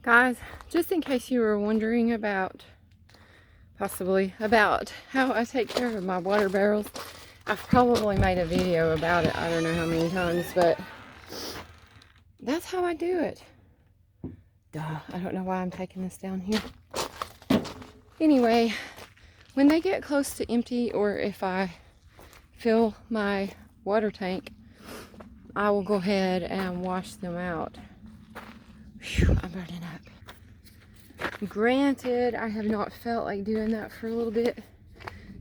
Guys, just in case you were wondering about, possibly, about how I take care of my water barrels, I've probably made a video about it, I don't know how many times, but that's how I do it. Duh, I don't know why I'm taking this down here. Anyway, when they get close to empty, or if I fill my water tank, I will go ahead and wash them out. Whew, I'm burning up. Granted, I have not felt like doing that for a little bit,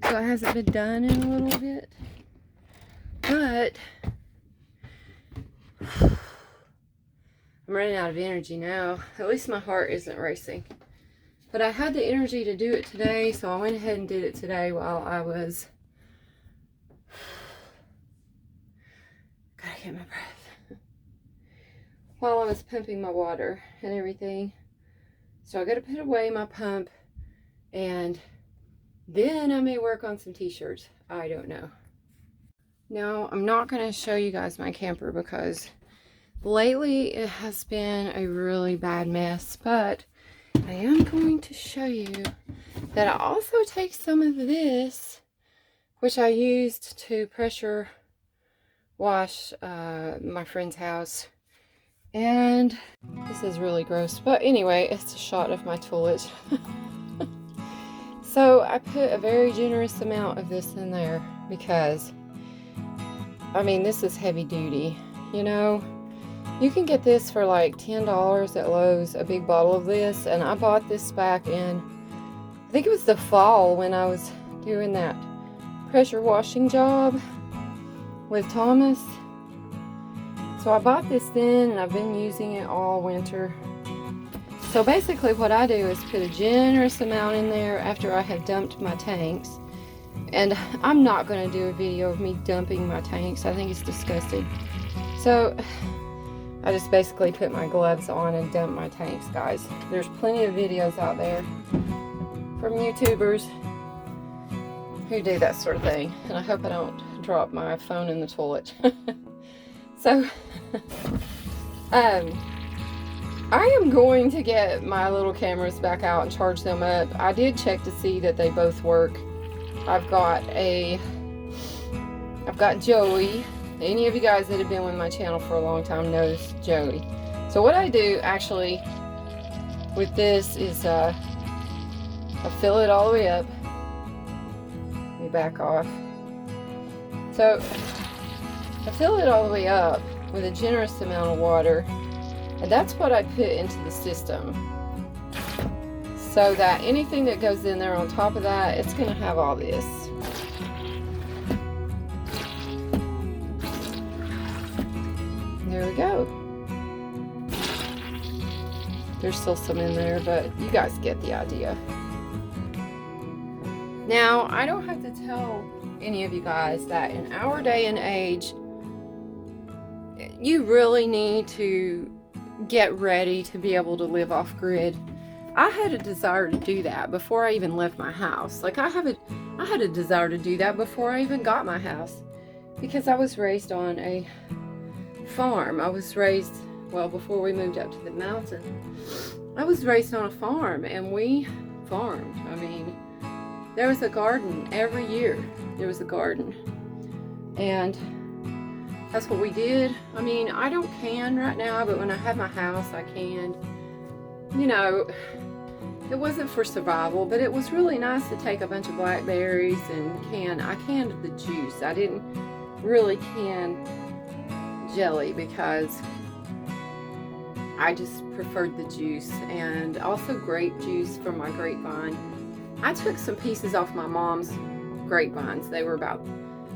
so it hasn't been done in a little bit, but I'm running out of energy now. At least my heart isn't racing, but I had the energy to do it today, so I went ahead and did it today while I was gotta get my breath, while I was pumping my water and everything. So I gotta put away my pump, and then I may work on some t-shirts. I don't know. Now, I'm not going to show you guys my camper because lately it has been a really bad mess, but I am going to show you that I also take some of this, which I used to pressure wash my friend's house. And this is really gross, but anyway, it's a shot of my toilet. So I put a very generous amount of this in there because, I mean, this is heavy duty, you know. You can get this for like $10 at Lowe's, a big bottle of this, and I bought this back in, I think it was the fall when I was doing that pressure washing job with Thomas. So I bought this then, and I've been using it all winter. So basically what I do is put a generous amount in there after I have dumped my tanks. And I'm not going to do a video of me dumping my tanks. I think it's disgusting. So I just basically put my gloves on and dump my tanks, guys. There's plenty of videos out there from YouTubers who do that sort of thing. And I hope I don't drop my phone in the toilet. So, I am going to get my little cameras back out and charge them up. I did check to see that they both work. I've got Joey. Any of you guys that have been with my channel for a long time knows Joey. So what I do actually with this is I fill it all the way up. Let me back off. So I fill it all the way up with a generous amount of water, and that's what I put into the system, so that anything that goes in there on top of that, it's going to have all this. There we go. There's still some in there, but you guys get the idea. Now, I don't have to tell any of you guys that in our day and age, you really need to get ready to be able to live off grid. I had a desire to do that before I even left my house. Like I had a desire to do that before I even got my house, because I was raised on a farm. I was raised, well, before we moved up to the mountain, I was raised on a farm, and we farmed. I mean, there was a garden every year. There was a garden, and that's what we did. I mean, I don't can right now, but when I have my house, I canned. You know, it wasn't for survival, but it was really nice to take a bunch of blackberries and can. I canned the juice. I didn't really can jelly because I just preferred the juice, and also grape juice from my grapevine. I took some pieces off my mom's grapevines. They were about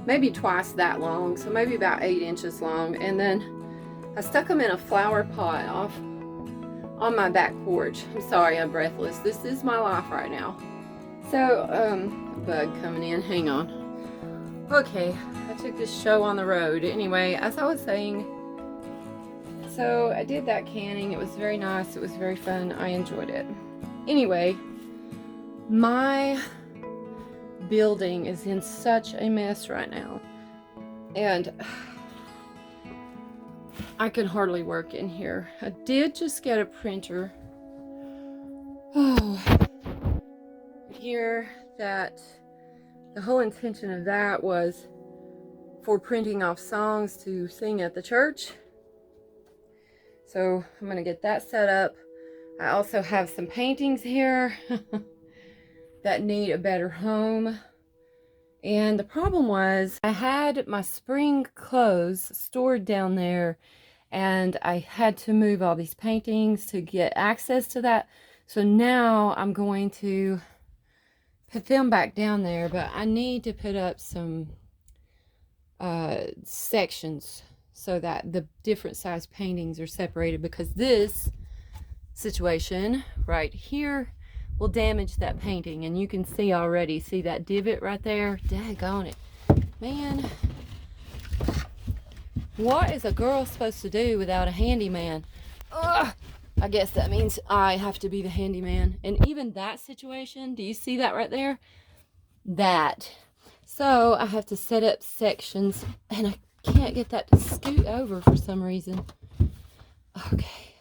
maybe twice that long, so maybe about 8 inches long, and then I stuck them in a flower pot off on my back porch. I'm sorry, I'm breathless. This is my life right now. So, a bug coming in. Hang on. Okay, I took this show on the road. Anyway, as I was saying, so I did that canning. It was very nice. It was very fun. I enjoyed it. Anyway, my building is in such a mess right now, and I can hardly work in here. I did just get a printer Oh, here that the whole intention of that was for printing off songs to sing at the church. So I'm gonna get that set up. I also have some paintings here that need a better home. And the problem was I had my spring clothes stored down there, and I had to move all these paintings to get access to that. So now I'm going to put them back down there, but I need to put up some sections so that the different size paintings are separated, because this situation right here will damage that painting. And you can see already, see that divot right there? Daggone it, man. What is a girl supposed to do without a handyman? Ugh, I guess that means I have to be the handyman. And even that situation, do you see that right there? That. So I have to set up sections, and I can't get that to scoot over for some reason. Okay.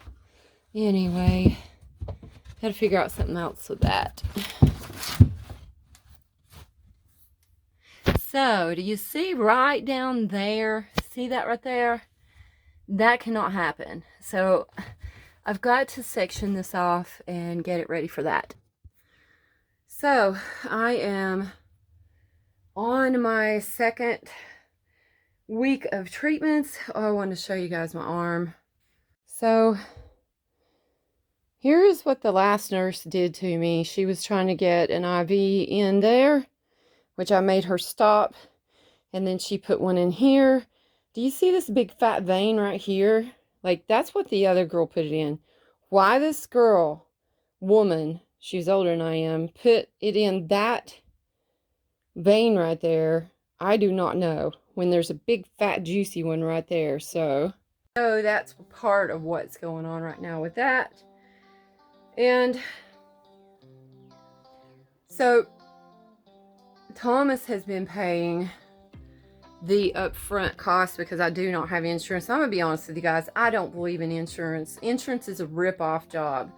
Anyway, gotta figure out something else with that. So, do you see right down there? See that right there? That cannot happen. So, I've got to section this off and get it ready for that. So, I am on my second week of treatments. Oh, I wanted to show you guys my arm. So, here's what the last nurse did to me. She was trying to get an IV in there, which I made her stop, and then she put one in here. Do you see this big fat vein right here? Like, that's what the other girl put it in. Why this girl, woman, she's older than I am, put it in that vein right there, I do not know, when there's a big fat juicy one right there. So that's part of what's going on right now with that. And so Thomas has been paying the upfront cost because I do not have insurance. I'm gonna be honest with you guys, I don't believe in insurance. Insurance is a rip-off job.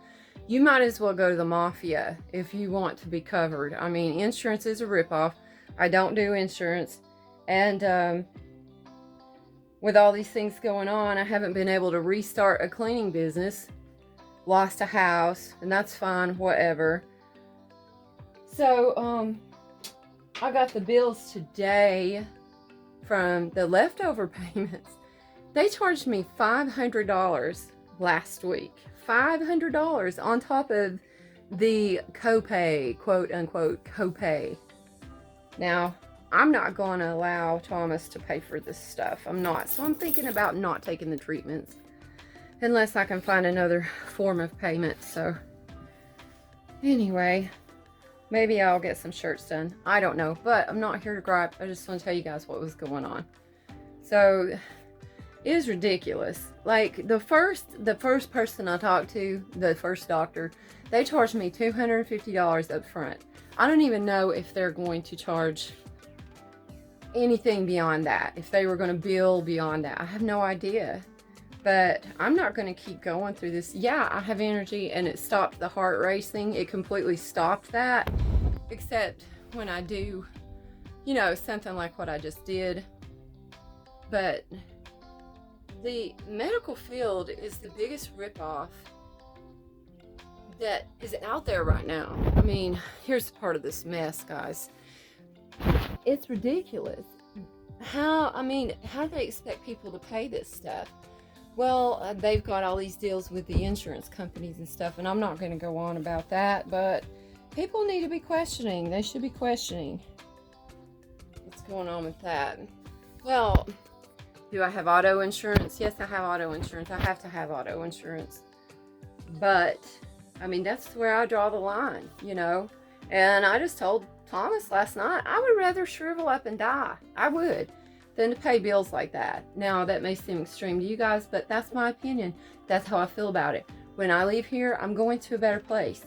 You might as well go to the mafia if you want to be covered. I mean, insurance is a rip-off. I don't do insurance. And with all these things going on, I haven't been able to restart a cleaning business. Lost a house, and that's fine, whatever. So, I got the bills today from the leftover payments. They charged me $500 last week. $500 on top of the copay, quote unquote copay. Now, I'm not going to allow Thomas to pay for this stuff. I'm not. So I'm thinking about not taking the treatments unless I can find another form of payment. So anyway, maybe I'll get some shirts done. I don't know, but I'm not here to gripe. I just want to tell you guys what was going on. So it is ridiculous. Like the first person I talked to, the first doctor, they charged me $250 up front. I don't even know if they're going to charge anything beyond that. If they were going to bill beyond that, I have no idea. But I'm not going to keep going through this. Yeah, I have energy, and it stopped the heart racing. It completely stopped that. Except when I do, you know, something like what I just did. But the medical field is the biggest ripoff that is out there right now. I mean, here's part of this mess, guys. It's ridiculous. How do they expect people to pay this stuff? Well, they've got all these deals with the insurance companies and stuff, and I'm not going to go on about that, but people need to be questioning. They should be questioning what's going on with that. Well, do I have auto insurance? Yes, I have auto insurance. I have to have auto insurance. But, I mean, that's where I draw the line, you know? And I just told Thomas last night, I would rather shrivel up and die. I would. Than to pay bills like that. Now, that may seem extreme to you guys, but that's my opinion. That's how I feel about it. When I leave here, I'm going to a better place.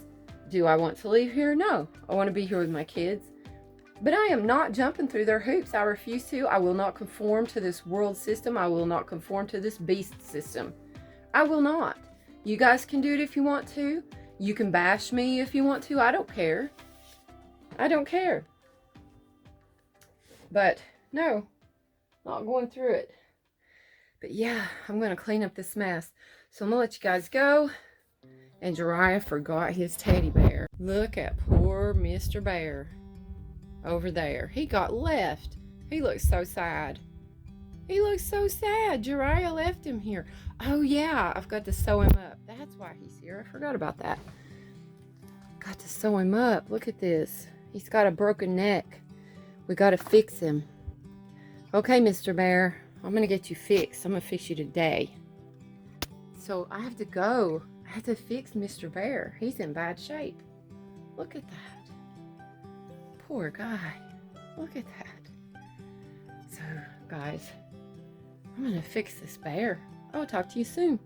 Do I want to leave here? No. I want to be here with my kids. But I am not jumping through their hoops. I refuse to. I will not conform to this world system. I will not conform to this beast system. I will not. You guys can do it if you want to. You can bash me if you want to. I don't care. I don't care. But no, not going through it. But yeah, I'm going to clean up this mess. So I'm going to let you guys go. And Jiraiya forgot his teddy bear. Look at poor Mr. Bear over there. He got left. He looks so sad. He looks so sad. Jiraiya left him here. Oh yeah, I've got to sew him up. That's why he's here. I forgot about that. Got to sew him up. Look at this. He's got a broken neck. We got to fix him. Okay, Mr. Bear. I'm going to get you fixed. I'm going to fix you today. So I have to go. I have to fix Mr. Bear. He's in bad shape. Look at that. Poor guy. Look at that. So, guys, I'm going to fix this bear. I'll talk to you soon.